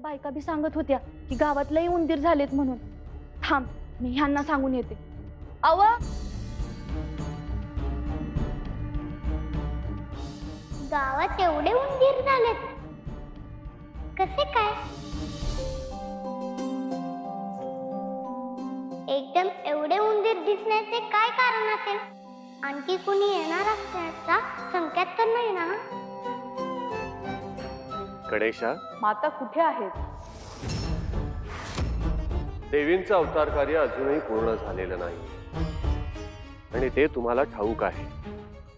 त्या बायका बी सांगत होत्या की गावात लई उंदीर झालेत म्हणून. थांब, मी ह्यांना सांगून येते. अव, गावात एवढे उंदीर झालेत, कसे काय? एकदम एवढे उंदीर दिसण्याचे काय कारण असेल? आणखी कुणी येणार असण्याचा संकेत तर नाही ना? गणेशा, माता कुठे आहेत? देवींचं अवतार कार्य अजूनही पूर्ण झालेलं नाही आणि ते तुम्हाला ठाऊक आहे.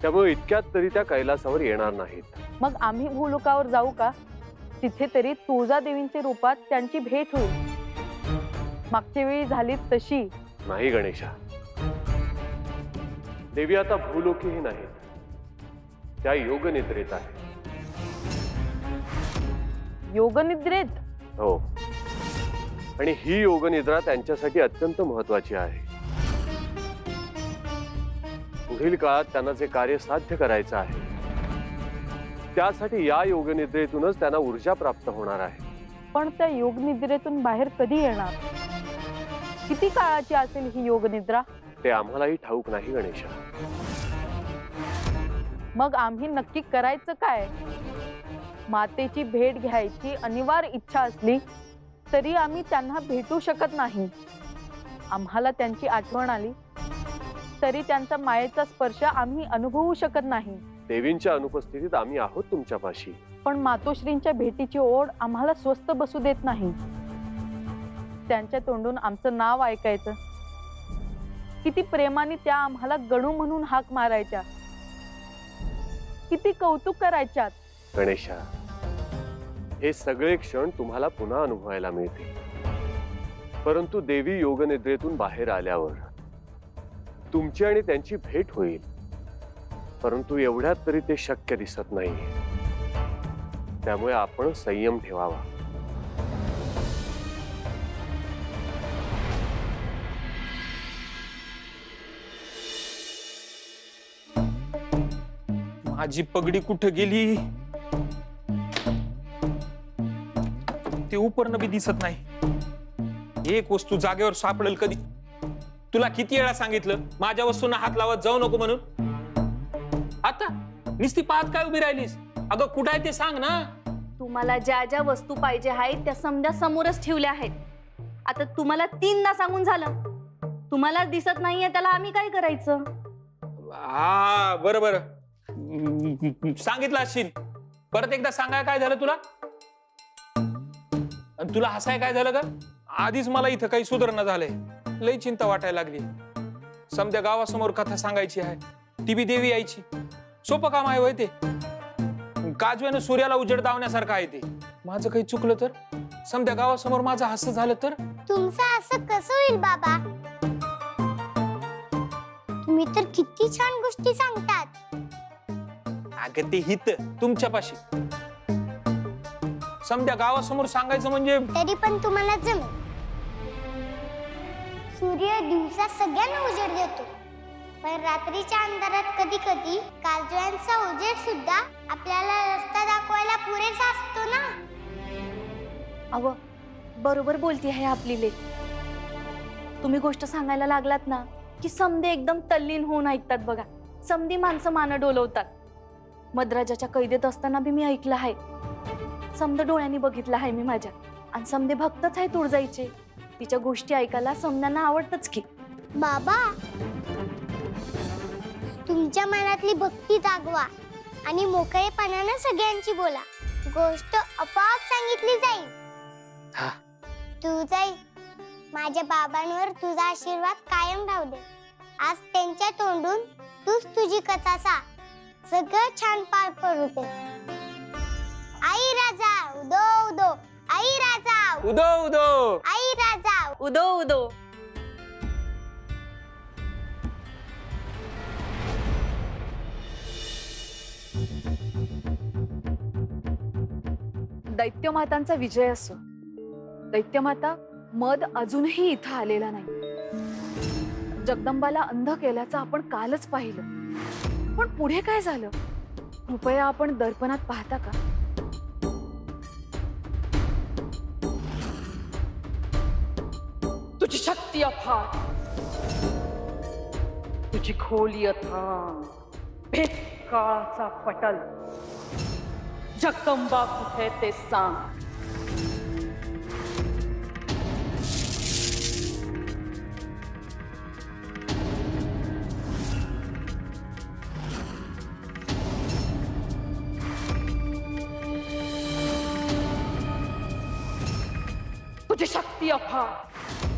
त्यामुळे इतक्यात तरी त्या कैलासावर येणार नाहीत. मग आम्ही भूलोकावर जाऊ का? तिथे तरी तुळजादेवींच्या रूपात त्यांची भेट होईल. मागच्या वेळी झाली तशी. नाही गणेशा, देवी आता भूलोकीही नाहीत, त्या योगनिद्रेत आहेत. योगनिद्रेत? हो, आणि ही योगनिद्रा त्यांच्यासाठी अत्यंत महत्वाची आहे. पुढील काळात त्यांना जे कार्य साध्य करायचं आहे त्यासाठी या योगनिद्रेतूनच त्यांना ऊर्जा प्राप्त होणार आहे. पण त्या योगनिद्रेतून बाहेर कधी येणार? किती काळाची असेल ही योगनिद्रा? ते आम्हालाही ठाऊक नाही गणेशा. मग आम्ही नक्की करायचं काय? मातेची भेट घ्यायची अनिवार्य इच्छा असली तरी आम्ही त्यांना भेटू शकत नाही. आम्हाला त्यांची आठवण आली तरी त्यांचा मायेचा स्पर्श आम्ही अनुभवू शकत नाही. देवींच्या अनुपस्थितीत आम्ही आहोत तुमच्यापाशी. पण मातोश्रींच्या भेटीची ओढ आम्हाला स्वस्थ बसू देत नाही. त्यांच्या तोंडून आमचं नाव ऐकायचं. किती प्रेमाने त्या आम्हाला गणू म्हणून हाक मारायच्या, किती कौतुक करायच्यात. गणेशा, हे सगळे क्षण तुम्हाला पुन्हा अनुभवायला मिळतील. परंतु देवी योगनिद्रेतून बाहेर आल्यावर तुमची आणि त्यांची भेट होईल. परंतु एवढ्यात तरी ते शक्य दिसत नाही. त्यामुळे आपण संयम ठेवावा. माझी पगडी कुठे गेली? ते उपरनं बी दिसत नाही. एक वस्तू जागेवर सापडेल कधी? तुला किती वेळा सांगितलं माझ्या वस्तूंना हात लावत जाऊ नको म्हणून? आता निस्ती पाहत काय उभी राहिलीस? अगं कुठं आहे ते सांग ना. तुम्हाला ज्या ज्या वस्तू पाहिजे आहेत त्या समजा समोरच ठेवल्या आहेत. आता तुम्हाला 3दा सांगून झालं, तुम्हाला दिसत नाहीये त्याला आम्ही काय करायचं? हा बरं बरं, सांगितलं असशील. परत एकदा सांगाय काय झालं तुला? आणि तुला हसाय काय झालं का? आधीच मला इथं काही सुधारणा झालंय. लई चिंता वाटायला लागली. समध्या गावासमोर कथा सांगायची आहे, ती बी देवी यायची. सोपं काम आहे वय ते? काजव्यानं सूर्याला उजेड दावण्यासारखं आहे ते. माझं काही चुकलं तर? समध्या गावासमोर माझं हसं झालं तर? तुमचं असं कसं होईल बाबा? तुम्ही तर किती छान गोष्टी सांगतात. अगं ते हित तुमच्यापाशी. समध्या गावासमोर सांगायचं म्हणजे तरी पण तुम्हाला जमेल. सूर्य दिवसा सगळ्यांना उजेड देतो, पण रात्रीच्या अंधारात कधी कधी काजव्यांचा उजेड सुद्धा आपल्याला रस्ता दाखवायला पुरेसा असतो ना. अव, बरोबर बोलती आहे आपली लेक. तुम्ही गोष्ट सांगायला लागलात ना की समदे एकदम तल्लीन होऊन ऐकतात बघा. समधी माणसं मानं डोलवतात. मद्राजाच्या कैदेत असताना बी मी ऐकलं आहे. समद डोळ्यांनी बघितलं आहे मी माझ्या. आणि समधे भक्तच आहे तुळजाईचे. तिच्या गोष्टी ऐकायला समध्यांना आवडतच की. बाबा, तुमच्या मनातली भक्ती जागवा आणि मोकळेपणाने सगळ्यांची बोला. गोष्ट आपोआप सांगितली जाईल. तुळजाई, माझ्या बाबांवर तुझा आशीर्वाद कायम राहू दे. आज त्यांच्या तोंडून तूच तुझी कथा सांग. सगळं छान पार पडू दे. आई राजा उदो उदो, आई राजा उदो उदो, आई राजा उदो उदो. दैत्यमातांचा विजय असो. दैत्यमाता मद अजूनही इथं आलेला नाही. जगदंबाला अंध केल्याचं आपण कालच पाहिलं. पण पुढे काय झालं? कृपया आपण दर्पणात पाहता का? तुझी शक्ती अफाट, तुझी खोली अथांग, भेद काळाचा पटल, जगदंबा कुठे ते सांग. तुझी शक्ती अफाट,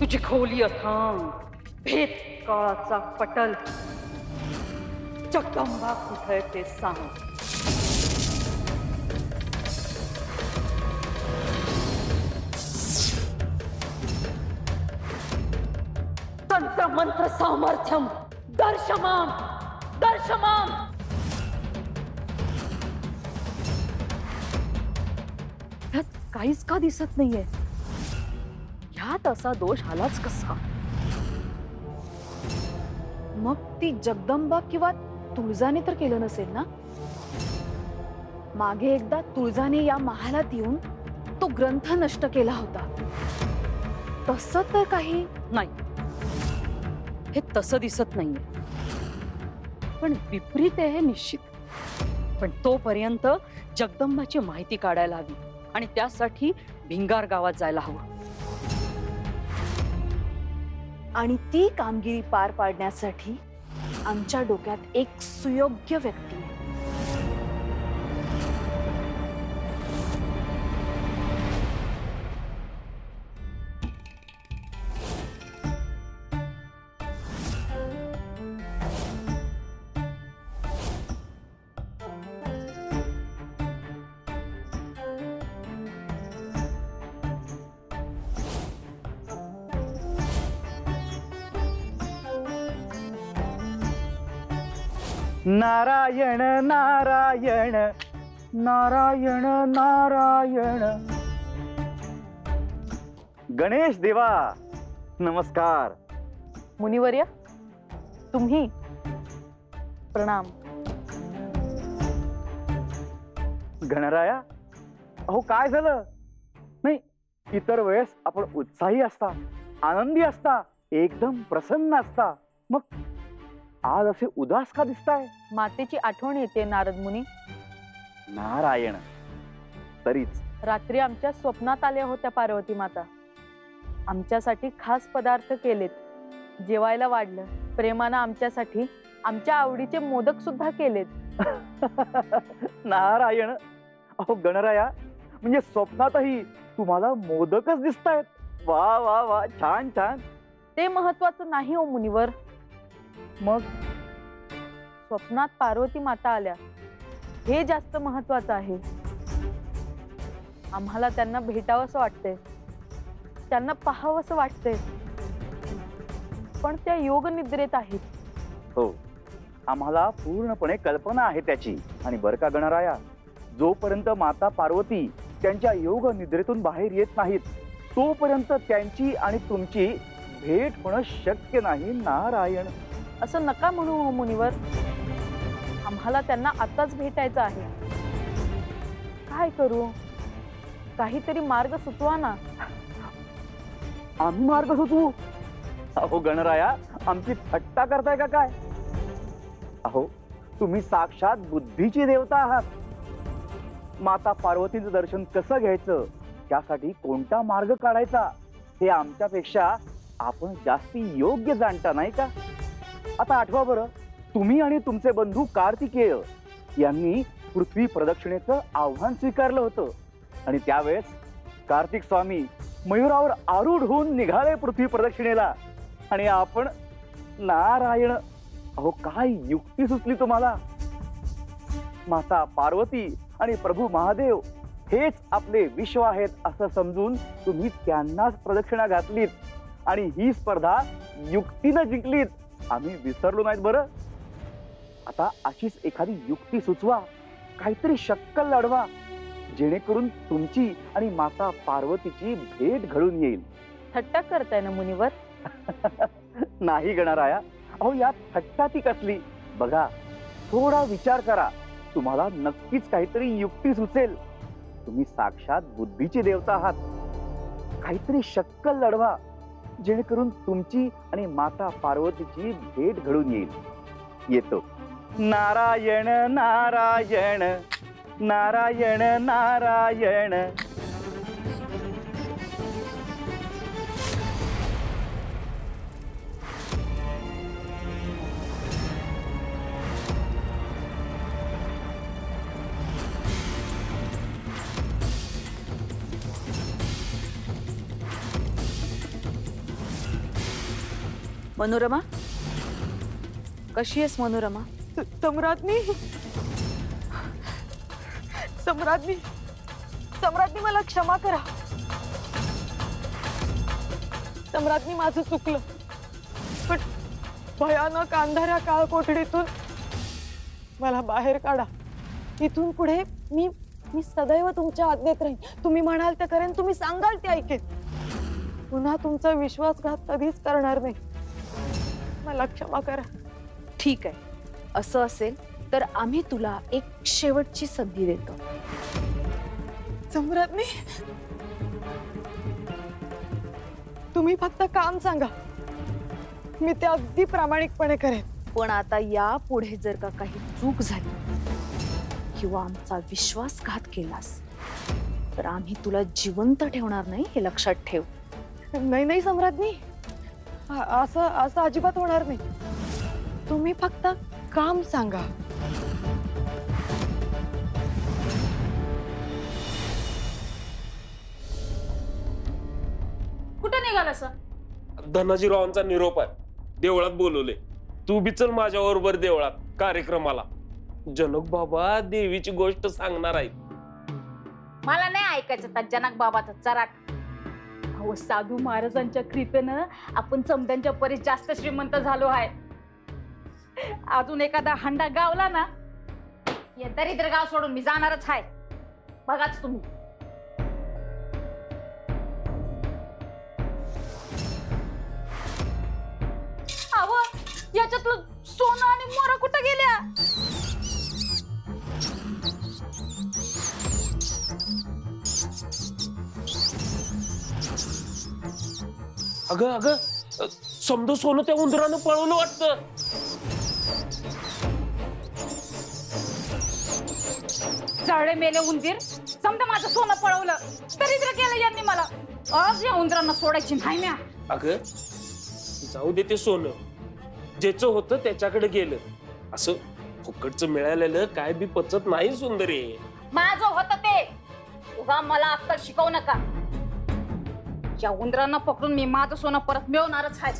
तुझी खोली अथांग, भेद काळाचा पटल, जगदंबा कुठे ते सांग. तंत्र मंत्र सामर्थ्यम दर्शमाम दर्शमाम. ह्यात काहीच का दिसत नाहीये. ह्यात असा दोष आलाच कसा? मग ती जगदंबा किंवा तुळजाने तर केलं नसेल ना? मागे एकदा तुळजाने या महालात येऊन तो ग्रंथ नष्ट केला होता. तसं तर काही नाही, हे तसं दिसत नाहीये. पण विपरीत आहे हे निश्चित. पण तोपर्यंत जगदंबाची माहिती काढायला हवी आणि त्यासाठी भिंगार गावात जायला हवं. आणि ती कामगिरी पार पाडण्यासाठी आमच्या डोक्यात एक सुयोग्य व्यक्ती आहे. नारायण नारायण नारायण नारायण. गणेश देवा नमस्कार. मुनिवर्य, तुम्ही प्रणाम. गणराया, अहो काय झालं? नाही, इतर वेळेस आपण उत्साही असता, आनंदी असता, एकदम प्रसन्न असता. मग आज असे उदास का दिसताय? मातेची आठवण येते नारद मुनी. नारायण, तरीच रात्री आमच्या स्वप्नात आल्या होत्या पार्वती माता. आमच्यासाठी खास पदार्थ केलेत, जेवायला वाढलं, प्रेमानं आमच्यासाठी आमच्या आवडीचे मोदक सुद्धा केलेत. नारायण, अहो गणराया, म्हणजे स्वप्नातही तुम्हाला मोदकच दिसतायत. वा वा वा, छान छान. ते महत्वाचं नाही हो मुनिवर. मग स्वप्नात पार्वती माता आल्या हे जास्त महत्वाचं आहे. आम्हाला त्यांना भेटावंसं वाटतंय, त्यांना पाहावंसं वाटतंय, पण त्या योग निद्रेत आहेत. हो, आम्हाला पूर्णपणे कल्पना आहे त्याची. आणि बर का गणराया, जोपर्यंत माता पार्वती त्यांच्या योग निद्रेतून बाहेर येत नाहीत, तोपर्यंत त्यांची आणि तुमची भेट होणं शक्य नाही. नारायण, असं नका म्हणू हो मुनिवर. आम्हाला त्यांना आताच भेटायचं आहे. काय करू? काहीतरी मार्ग सुचवा ना. आम्ही मार्ग सुचवू? अहो गणराया, आमची थट्टा करताय का काय? अहो, तुम्ही साक्षात बुद्धीची देवता आहात. माता पार्वतीचं दर्शन कसं घ्यायचं, त्यासाठी कोणता मार्ग काढायचा, हे आमच्यापेक्षा आपण जास्ती योग्य जाणता, नाही का? आता आठवा बरं, तुम्ही आणि तुमचे बंधू कार्तिकेय यांनी पृथ्वी प्रदक्षिणेचं आव्हान स्वीकारलं होतं. आणि त्यावेळेस कार्तिक स्वामी मयुरावर आरूढ होऊन निघाले पृथ्वी प्रदक्षिणेला. आणि आपण, नारायण, अहो काय युक्ती सुचली तुम्हाला? माता पार्वती आणि प्रभू महादेव हेच आपले विश्व आहेत असं समजून तुम्ही त्यांनाच प्रदक्षिणा घातलीत आणि ही स्पर्धा युक्तीनं जिंकलीत. आम्ही विसरलो नाहीत बरं. आता अशीच एखादी युक्ती सुचवा, काहीतरी शक्कल लढवा, जेणेकरून तुमची आणि माता पार्वतीची भेट घडून येईल. थट्टा करताय ना मुनिवर? नाही गणराया, अहो यात थट्टा ती कसली? बघा, थोडा विचार करा, तुम्हाला नक्कीच काहीतरी युक्ती सुचेल. तुम्ही साक्षात बुद्धीची देवता आहात. काहीतरी शक्कल लढवा, जेणेकरून तुमची आणि माता पार्वतीची भेट घडून येईल. येतो. नारायण नारायण नारायण नारायण. मनोरमा, कशी आहेस मनोरमा? सम्राज्ञी, सम्राज्ञी, सम्राज्ञी मला क्षमा करा. सम्राज्ञी, माझं चुकलं, पण भयानक अंधाऱ्या काळ कोठडीतून मला बाहेर काढा. इथून पुढे मी मी सदैव तुमच्या आज्ञेत राहीन. तुम्ही म्हणाल ते करेन, तुम्ही सांगाल ते ऐकेन. पुन्हा तुमचा विश्वासघात कधीच करणार नाही. मला क्षमा करा. ठीक आहे, असं असेल तर आम्ही तुला एक शेवटची संधी देतो. सम्राज्ञी, तुम्ही फक्त काम सांगा, मी ते अगदी प्रामाणिकपणे करेन. पण आता या पुढे जर का काही चूक झाली किंवा आमचा विश्वासघात केलास तर आम्ही तुला जिवंत ठेवणार नाही, हे लक्षात ठेव. नाही नाही सम्राज्ञी, असं असं अजिबात होणार नाही. तुम्ही फक्त काम सांगा. कुठं निघाला सर? धनाजीरावांचा निरोप आहे, देवळात बोलवले. तू बी चल माझ्या बरोबर देवळात कार्यक्रमाला. जनक बाबा देवीची गोष्ट सांगणार आहेत. मला नाही ऐकायचं त्या जनक बाबाचं चराट. अहो, साधू महाराजांच्या कृपेनं आपण समद्यांच्या परीस जास्त श्रीमंत झालो आहे. अजून एखादा हंडा गावला ना, या दरिद्र गाव सोडून मी जाणारच आहे. बघाच तुम्ही. अहो, याच्यातलं सोनं आणि मोरा कुठं गेल्या? अगं अगं, समजा सोनं त्या उंदरानं पळवलं वाटतं. जाळे मेले उंदीर, समजा माझं सोनं पळवलं. दरिद्र केलं यांनी मला. आज या उंदरांना सोडायची नाही म्या. अगं जाऊ दे ते सोनं, ज्याचं होतं त्याच्याकडे गेलं. असं फुकटचं मिळालेलं काय बी पचत नाही सुंदरी. माझं होतं ते. उगा मला अक्कल शिकवू नका. या उंदरांना पकडून मी माझं सोनं परत मिळवणारच आहे.